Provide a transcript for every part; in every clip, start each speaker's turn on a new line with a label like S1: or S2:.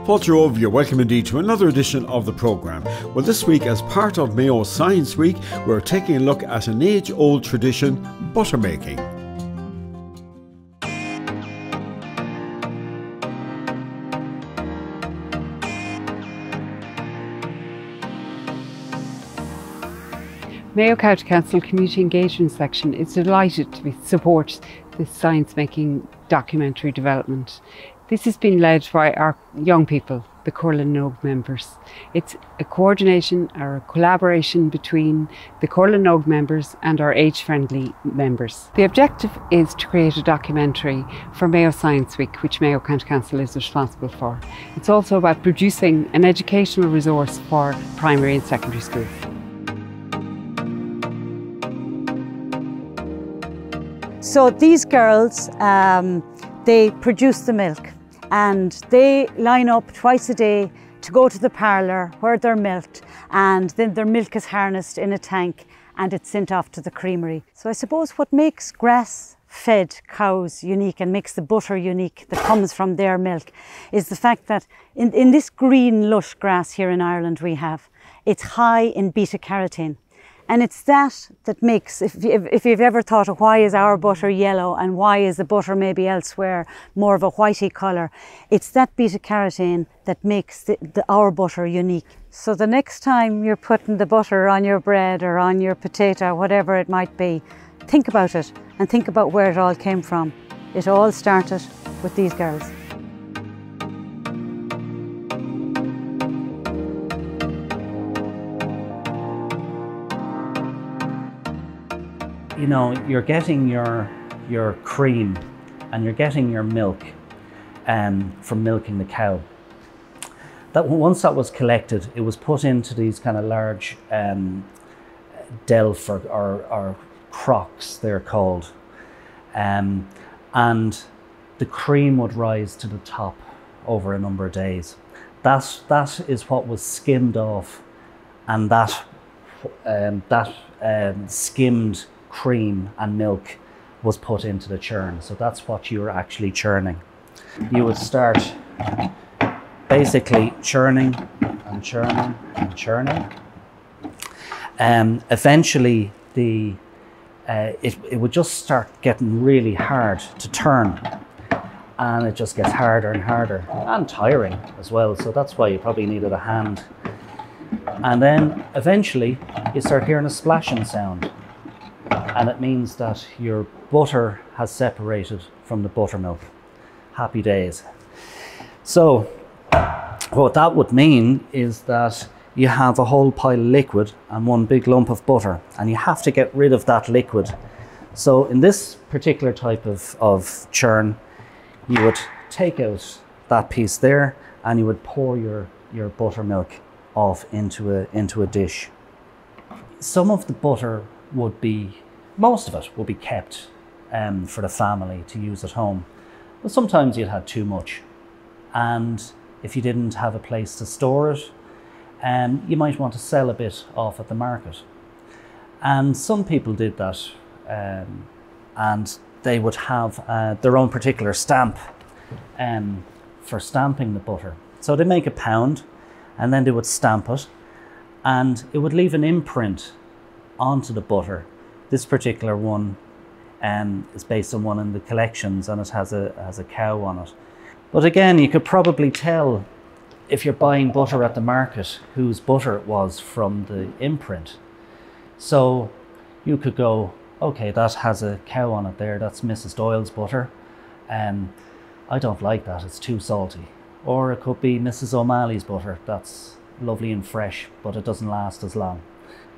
S1: Paul Jerome, you're welcome indeed to another edition of the programme. Well, this week, as part of Mayo Science Week, we're taking a look at an age-old tradition, butter making.
S2: Mayo County Council Community Engagement Section is delighted to support this science-making documentary development. This has been led by our young people, the Corlin Nogue members. It's a coordination or a collaboration between the Corlin Nogue members and our age-friendly members. The objective is to create a documentary for Mayo Science Week, which Mayo County Council is responsible for. It's also about producing an educational resource for primary and secondary schools.
S3: So these girls, they produce the milk and they line up twice a day to go to the parlour where they're milked, and then their milk is harnessed in a tank and it's sent off to the creamery. So I suppose what makes grass-fed cows unique and makes the butter unique that comes from their milk is the fact that in this green lush grass here in Ireland it's high in beta-carotene. And it's that makes, if you've ever thought of why is our butter yellow and why is the butter maybe elsewhere more of a whitey colour, it's that beta-carotene that makes our butter unique. So the next time you're putting the butter on your bread or on your potato, whatever it might be, think about it and think about where it all came from. It all started with these girls.
S4: You know, you're getting your cream and you're getting your milk from milking the cow. Once that was collected, it was put into these kind of large delf or crocks, they're called. And the cream would rise to the top over a number of days. That is what was skimmed off, and that skimmed cream and milk was put into the churn. So that's what you were actually churning. You would start basically churning and churning and churning. Eventually it would just start getting really hard to turn, and it just gets harder and harder and tiring as well. So that's why you probably needed a hand. And then eventually you start hearing a splashing sound. And it means that your butter has separated from the buttermilk. Happy days. So what that would mean is that you have a whole pile of liquid and one big lump of butter, and you have to get rid of that liquid. So in this particular type of churn, you would take out that piece there and you would pour your buttermilk off into a dish. Some of the butter would be, most of it will be kept for the family to use at home. But sometimes you'd have too much. And if you didn't have a place to store it, you might want to sell a bit off at the market. And some people did that, and they would have their own particular stamp for stamping the butter. So they make a pound and then they would stamp it, and it would leave an imprint onto the butter. This particular one is based on one in the collections, and it has a cow on it. But again, you could probably tell if you're buying butter at the market whose butter it was from the imprint. So you could go, okay, that has a cow on it there, that's Mrs. Doyle's butter. I don't like that, it's too salty. Or it could be Mrs. O'Malley's butter, that's lovely and fresh, but it doesn't last as long.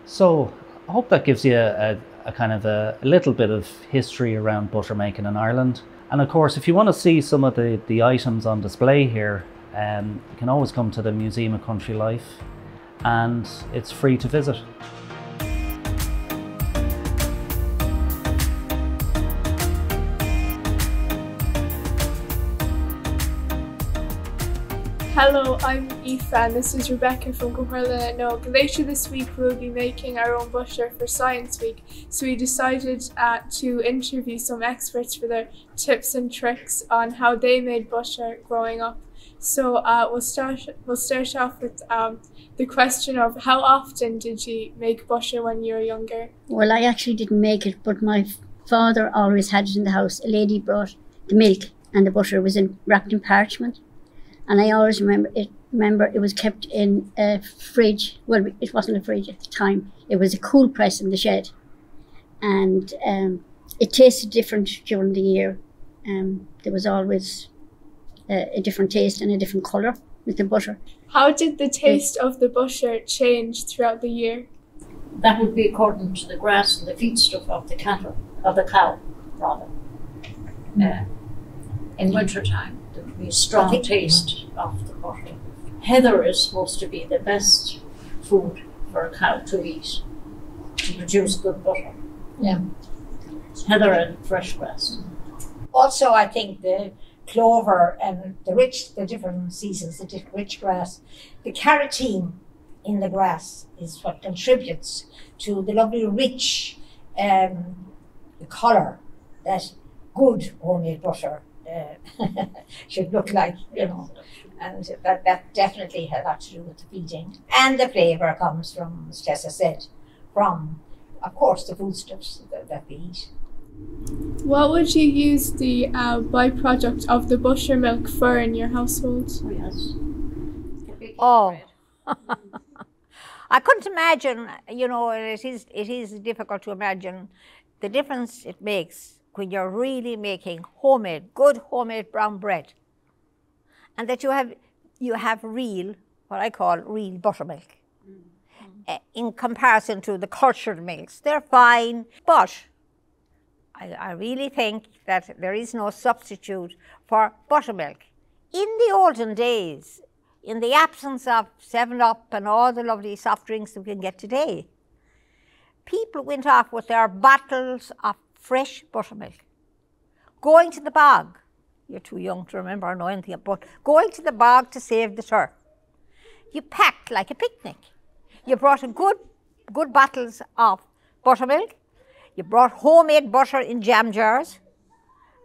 S4: So I hope that gives you a kind of a little bit of history around butter making in Ireland. And of course, if you want to see some of the items on display here, you can always come to the Museum of Country Life, and it's free to visit.
S5: Hello, I'm Aoife and this is Rebecca from Gohirla Nog. Later this week we'll be making our own butter for Science Week, so we decided to interview some experts for their tips and tricks on how they made butter growing up. So we'll start off with the question of how often did you make butter when you were younger?
S6: Well, I actually didn't make it, but my father always had it in the house. A lady brought the milk and the butter was wrapped in parchment. And I always remember it was kept in a fridge. Well, it wasn't a fridge at the time. It was a cool press in the shed. And it tasted different during the year. There was always a different taste and a different colour with the butter.
S5: How did the taste of the butter change throughout the year?
S7: That would be according to the grass and the feedstuff of the cattle, of the cow, rather. In winter time, there would be a strong taste of the butter. Heather is supposed to be the best food for a cow to eat to produce good butter.
S8: Yeah.
S7: Heather and fresh grass.
S8: Also, I think the clover and the different seasons, the rich grass, the carotene in the grass is what contributes to the lovely rich colour that good homemade butter should look like, and that definitely has a lot to do with the feeding. And the flavour comes from, as Tessa said, from, of course, the foodstuffs that we eat.
S5: What would you use the byproduct of the buttermilk for in your household?
S8: Oh, I couldn't imagine, it is difficult to imagine the difference it makes when you're really making good homemade brown bread, and that you have real, what I call real buttermilk. In comparison to the cultured milks, they're fine, but I really think that there is no substitute for buttermilk. In the olden days, in the absence of 7-Up and all the lovely soft drinks that we can get today, people went off with their bottles of fresh buttermilk, going to the bog. You're too young to remember or know anything, but going to the bog to save the turf. You packed like a picnic. You brought a good bottles of buttermilk. You brought homemade butter in jam jars.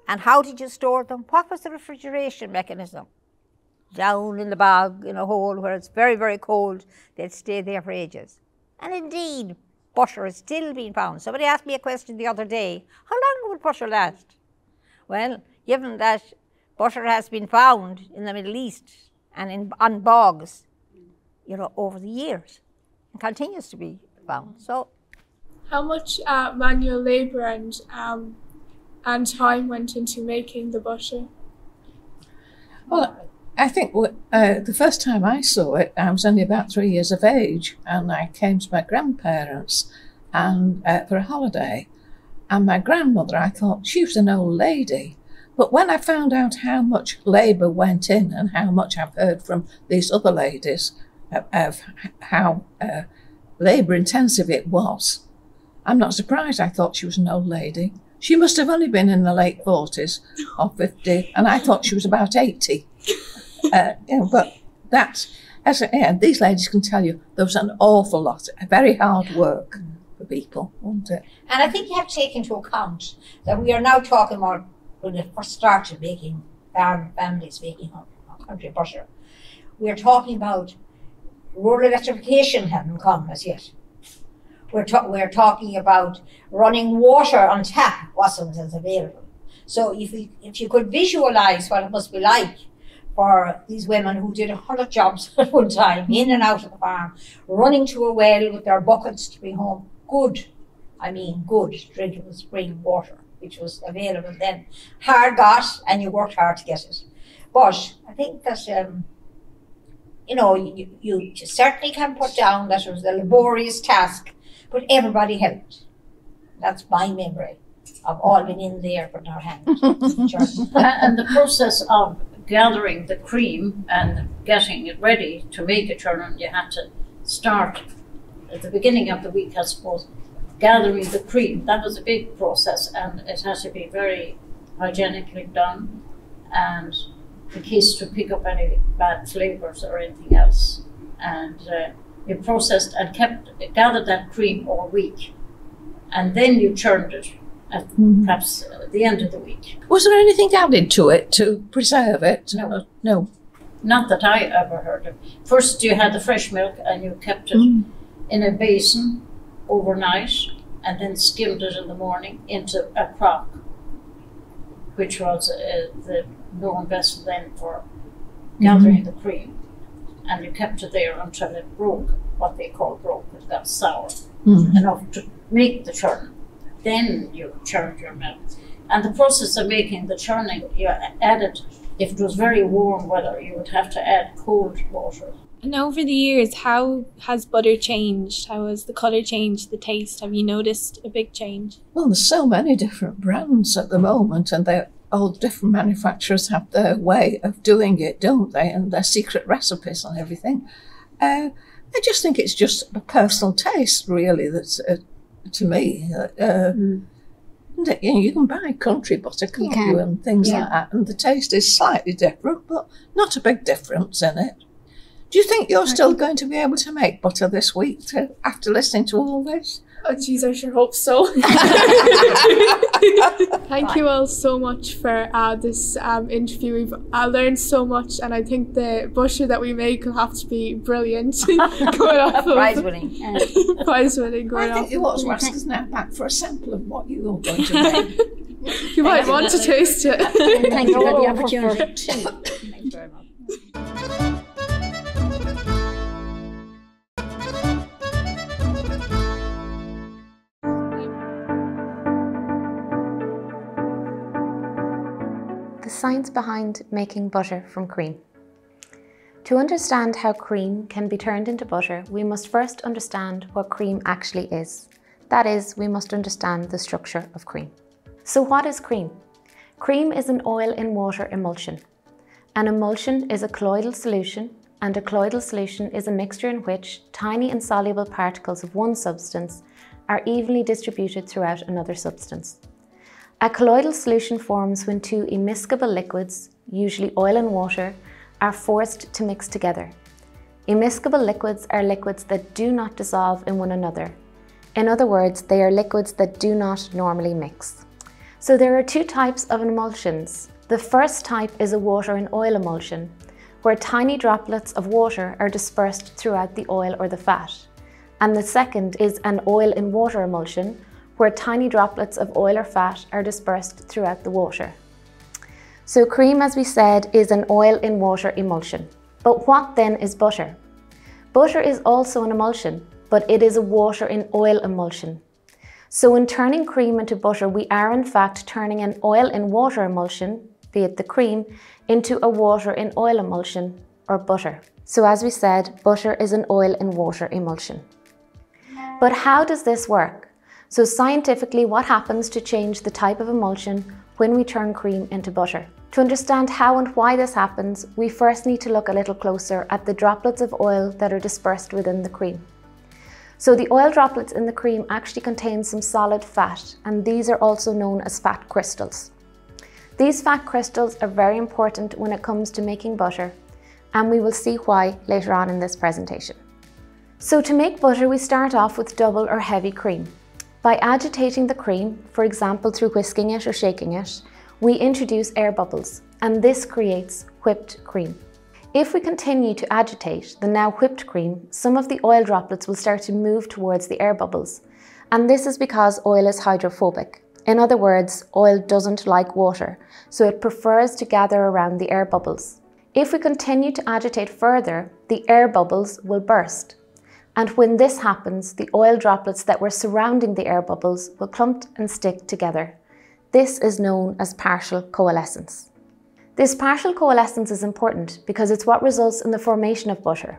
S8: And how did you store them? What was the refrigeration mechanism? Down in the bog in a hole where it's very, very cold, they'd stay there for ages. And indeed, butter is still being found. Somebody asked me a question the other day, how long would butter last? Well, given that butter has been found in the Middle East and on bogs, over the years, and continues to be found. So,
S5: how much manual labour and time went into making the butter?
S9: Well, I think the first time I saw it, I was only about 3 years of age, and I came to my grandparents and for a holiday. And my grandmother, I thought she was an old lady. But when I found out how much labour went in, and how much I've heard from these other ladies of how labour intensive it was, I'm not surprised I thought she was an old lady. She must have only been in the late 40s or 50, and I thought she was about 80. But these ladies can tell you there was an awful lot, very hard work for people, wasn't it?
S8: And I think you have to take into account that we are now talking about when they first started making families making country butter. We are talking about rural electrification hadn't come as yet. We're talking about running water on tap wasn't as available. So if you could visualise what it must be like for these women who did 100 jobs at one time, in and out of the farm, running to a well with their buckets to bring home good drinkable spring water, which was available then. Hard got, and you worked hard to get it. But I think that, you certainly can put down that it was a laborious task, but everybody helped. That's my memory of all being in there putting our hand.
S7: And the process of gathering the cream and getting it ready to make a churn, you had to start at the beginning of the week, I suppose, gathering the cream. That was a big process, and it had to be very hygienically done and the case to pick up any bad flavours or anything else. And you processed and gathered that cream all week, and then you churned it at perhaps at the end of the week.
S9: Was there anything added to it to preserve it?
S7: No.
S9: No.
S7: Not that I ever heard of. First you had the fresh milk and you kept it in a basin overnight and then skimmed it in the morning into a crock, which was the known vessel then for gathering the cream. And you kept it there until it broke, what they call broke, it got sour, enough to make the churn. Then you churned your milk. And the process of making the churning, you added, if it was very warm weather, you would have to add cold water.
S5: And over the years, how has butter changed? How has the colour changed, the taste? Have you noticed a big change?
S9: Well, there's so many different brands at the moment, and all different manufacturers have their way of doing it, don't they? And their secret recipes and everything. I just think it's just a personal taste, really, that's to me. You can buy country butter, can't you, and things like that, and the taste is slightly different, but not a big difference in it. Do you think you're still going to be able to make butter this week after listening to all this?
S5: Oh geez, I sure hope so. Thank you all so much for this interview. We've learned so much, and I think the butter that we make will have to be brilliant.
S8: Prize winning.
S5: Prize winning.
S9: I think you ought to ask us now back for a sample of what you're going to make.
S5: You might want to taste it.
S6: Thank you for the opportunity.
S8: Thanks very much.
S10: The science behind making butter from cream. To understand how cream can be turned into butter, we must first understand what cream actually is. That is, we must understand the structure of cream. So what is cream? Cream is an oil in water emulsion. An emulsion is a colloidal solution, and a colloidal solution is a mixture in which tiny insoluble particles of one substance are evenly distributed throughout another substance. A colloidal solution forms when two immiscible liquids, usually oil and water, are forced to mix together. Immiscible liquids are liquids that do not dissolve in one another. In other words, they are liquids that do not normally mix. So there are two types of emulsions. The first type is a water and oil emulsion, where tiny droplets of water are dispersed throughout the oil or the fat. And the second is an oil in water emulsion, where tiny droplets of oil or fat are dispersed throughout the water. So cream, as we said, is an oil in water emulsion. But what then is butter? Butter is also an emulsion, but it is a water in oil emulsion. So in turning cream into butter, we are in fact turning an oil in water emulsion, be it the cream, into a water in oil emulsion, or butter. So as we said, butter is an oil in water emulsion. But how does this work? So scientifically, what happens to change the type of emulsion when we turn cream into butter? To understand how and why this happens, we first need to look a little closer at the droplets of oil that are dispersed within the cream. So the oil droplets in the cream actually contain some solid fat, and these are also known as fat crystals. These fat crystals are very important when it comes to making butter, and we will see why later on in this presentation. So to make butter, we start off with double or heavy cream. By agitating the cream, for example through whisking it or shaking it, we introduce air bubbles, and this creates whipped cream. If we continue to agitate the now whipped cream, some of the oil droplets will start to move towards the air bubbles, and this is because oil is hydrophobic. In other words, oil doesn't like water, so it prefers to gather around the air bubbles. If we continue to agitate further, the air bubbles will burst. And when this happens, the oil droplets that were surrounding the air bubbles will clump and stick together. This is known as partial coalescence. This partial coalescence is important because it's what results in the formation of butter.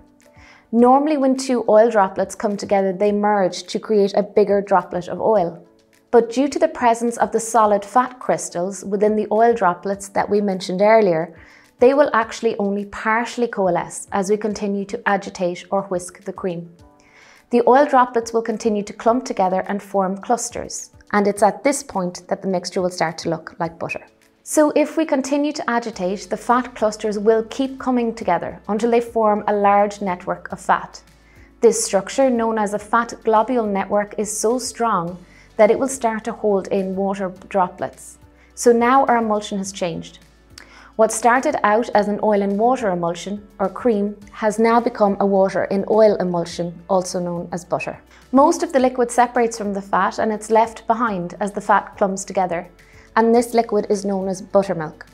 S10: Normally when two oil droplets come together, they merge to create a bigger droplet of oil. But due to the presence of the solid fat crystals within the oil droplets that we mentioned earlier, they will actually only partially coalesce as we continue to agitate or whisk the cream. The oil droplets will continue to clump together and form clusters, and it's at this point that the mixture will start to look like butter. So if we continue to agitate, the fat clusters will keep coming together until they form a large network of fat. This structure, known as a fat globule network, is so strong that it will start to hold in water droplets. So now our emulsion has changed. What started out as an oil and water emulsion, or cream, has now become a water in oil emulsion, also known as butter. Most of the liquid separates from the fat and it's left behind as the fat clumps together, and this liquid is known as buttermilk.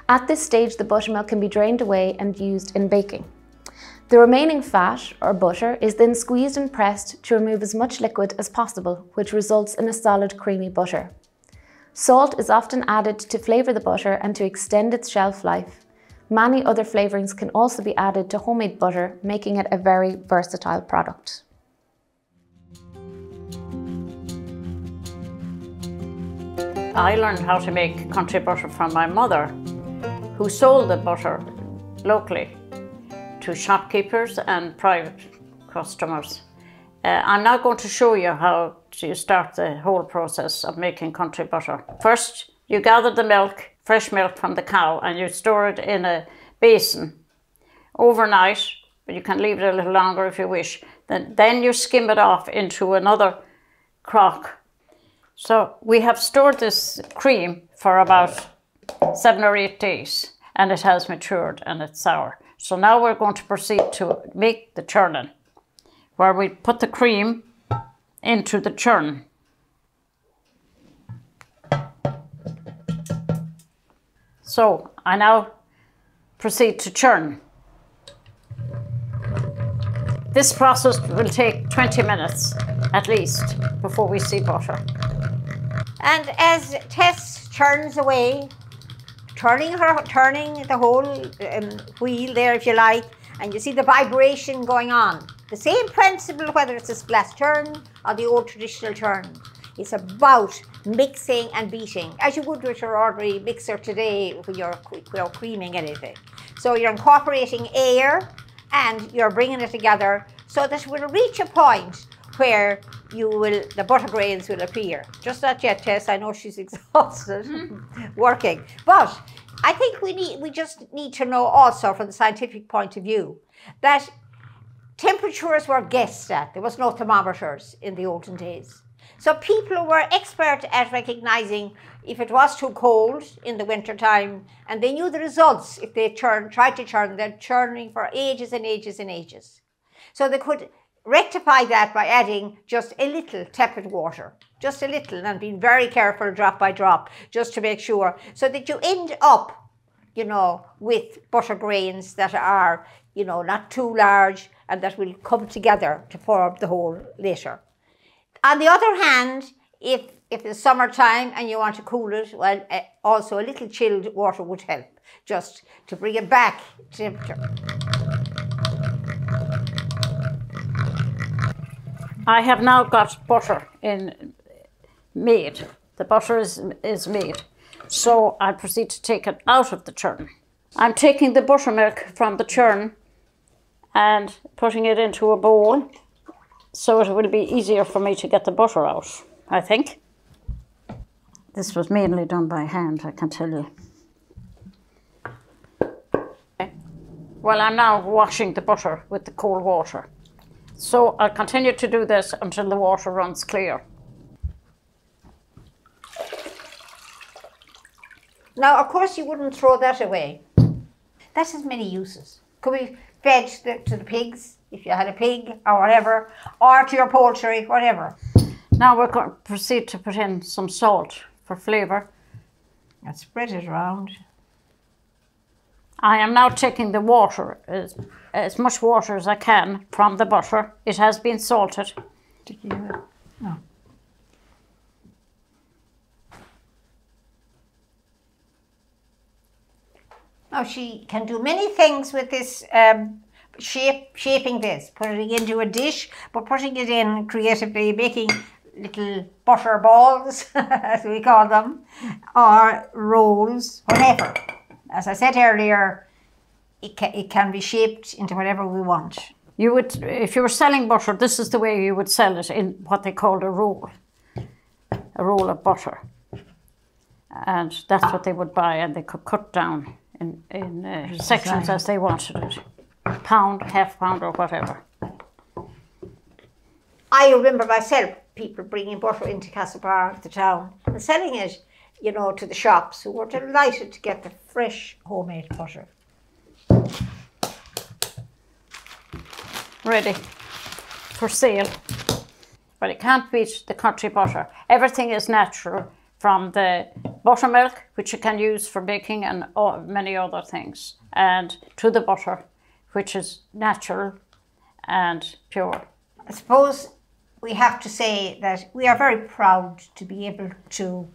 S10: At this stage, the buttermilk can be drained away and used in baking. The remaining fat, or butter, is then squeezed and pressed to remove as much liquid as possible, which results in a solid, creamy butter. Salt is often added to flavour the butter and to extend its shelf life. Many other flavourings can also be added to homemade butter, making it a very versatile product.
S7: I learned how to make country butter from my mother, who sold the butter locally to shopkeepers and private customers. I'm now going to show you how to start the whole process of making country butter. First, you gather the milk, fresh milk from the cow, and you store it in a basin overnight, but you can leave it a little longer if you wish. Then you skim it off into another crock. So we have stored this cream for about 7 or 8 days, and it has matured and it's sour. So now we're going to proceed to make the churning, where we put the cream into the churn. So I now proceed to churn. This process will take 20 minutes at least before we see butter.
S8: And as Tess churns away, turning the whole wheel there, if you like, and you see the vibration going on. The same principle, whether it's a splash churn or the old traditional churn. It's about mixing and beating, as you would with your ordinary mixer today when you're creaming anything. So you're incorporating air and you're bringing it together so that it will reach a point where the butter grains will appear. Just not yet, Tess. I know she's exhausted working. But I think we just need to know also from the scientific point of view that temperatures were guessed at. There was no thermometers in the olden days. So people were expert at recognizing if it was too cold in the winter time, and they knew the results if they tried to churn. They're churning for ages and ages and ages. So they could rectify that by adding just a little tepid water, just a little, and being very careful drop by drop, just to make sure, so that you end up, with butter grains that are, not too large and that will come together to form the whole later. On the other hand, if it's summertime and you want to cool it, well, also a little chilled water would help, just to bring it back to temperature.
S7: I have now got butter made. The butter is made. So I proceed to take it out of the churn. I'm taking the buttermilk from the churn and putting it into a bowl so it will be easier for me to get the butter out, I think. This was mainly done by hand, I can tell you. Okay. Well, I'm now washing the butter with the cold water. So I'll continue to do this until the water runs clear.
S8: Now, of course, you wouldn't throw that away. That has many uses. Could be fed to the pigs, if you had a pig or whatever, or to your poultry, whatever.
S7: Now we're going to proceed to put in some salt for flavour.
S8: And spread it around.
S7: I am now taking the water, as much water as I can from the butter. It has been salted.
S8: No. Now she can do many things with this shaping this, putting it into a dish, but putting it in creatively, making little butter balls, as we call them, or rolls, whatever. As I said earlier, it can be shaped into whatever we want.
S7: You would, if you were selling butter, this is the way you would sell it, in what they called a roll of butter. And that's what they would buy, and they could cut down in sections as they wanted it. Pound, half pound or whatever.
S8: I remember myself, people bringing butter into Castlebar, the town, and selling it, you know, to the shops, who were delighted to get the fresh homemade butter.
S7: Ready for sale. But it can't beat the country butter. Everything is natural, from the buttermilk, which you can use for baking and many other things, and to the butter, which is natural and pure.
S8: I suppose we have to say that we are very proud to be able to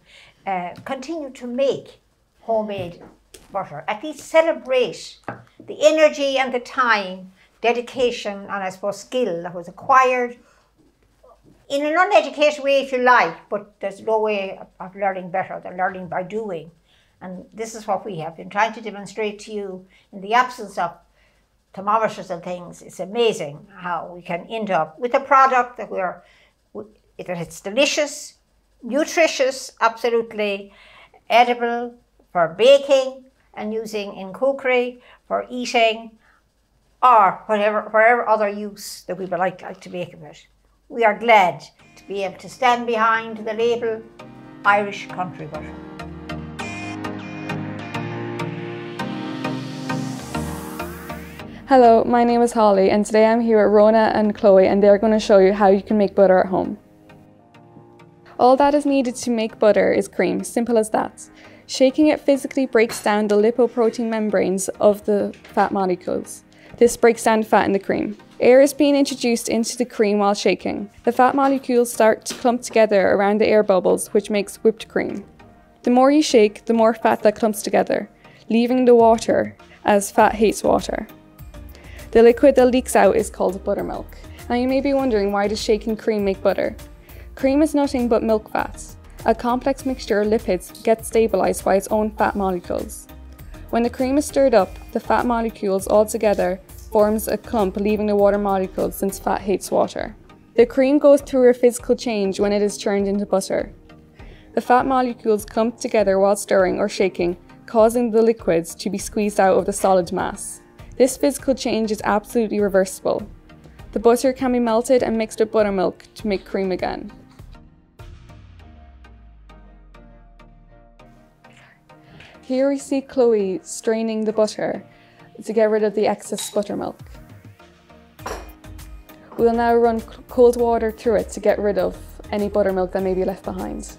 S8: continue to make homemade butter, at least celebrate the energy and the time, dedication, and I suppose skill that was acquired in an uneducated way, if you like, but there's no way of learning better than learning by doing. And this is what we have been trying to demonstrate to you in the absence of thermometers and things. It's amazing how we can end up with a product that it's delicious, nutritious, absolutely edible for baking and using in cookery, for eating, or whatever other use that we would like to make of it. We are glad to be able to stand behind the label Irish Country Butter.
S11: Hello, my name is Holly, and today I'm here with Rona and Chloe, and they're going to show you how you can make butter at home. All that is needed to make butter is cream, simple as that. Shaking it physically breaks down the lipoprotein membranes of the fat molecules. This breaks down fat in the cream. Air is being introduced into the cream while shaking. The fat molecules start to clump together around the air bubbles, which makes whipped cream. The more you shake, the more fat that clumps together, leaving the water, as fat hates water. The liquid that leaks out is called buttermilk. Now you may be wondering, why does shaking cream make butter? Cream is nothing but milk fats. A complex mixture of lipids gets stabilized by its own fat molecules. When the cream is stirred up, the fat molecules all together forms a clump, leaving the water molecules, since fat hates water. The cream goes through a physical change when it is churned into butter. The fat molecules clump together while stirring or shaking, causing the liquids to be squeezed out of the solid mass. This physical change is absolutely reversible. The butter can be melted and mixed with buttermilk to make cream again. Here we see Chloe straining the butter to get rid of the excess buttermilk. We'll now run cold water through it to get rid of any buttermilk that may be left behind.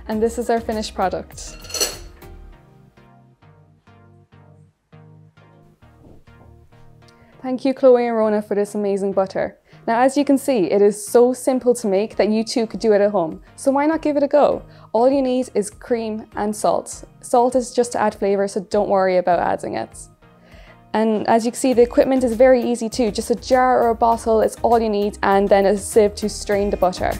S11: And this is our finished product. Thank you, Chloe and Rona, for this amazing butter. Now, as you can see, it is so simple to make that you too could do it at home. So why not give it a go? All you need is cream and salt. Salt is just to add flavour, so don't worry about adding it. And as you can see, the equipment is very easy too. Just a jar or a bottle is all you need, and then a sieve to strain the butter.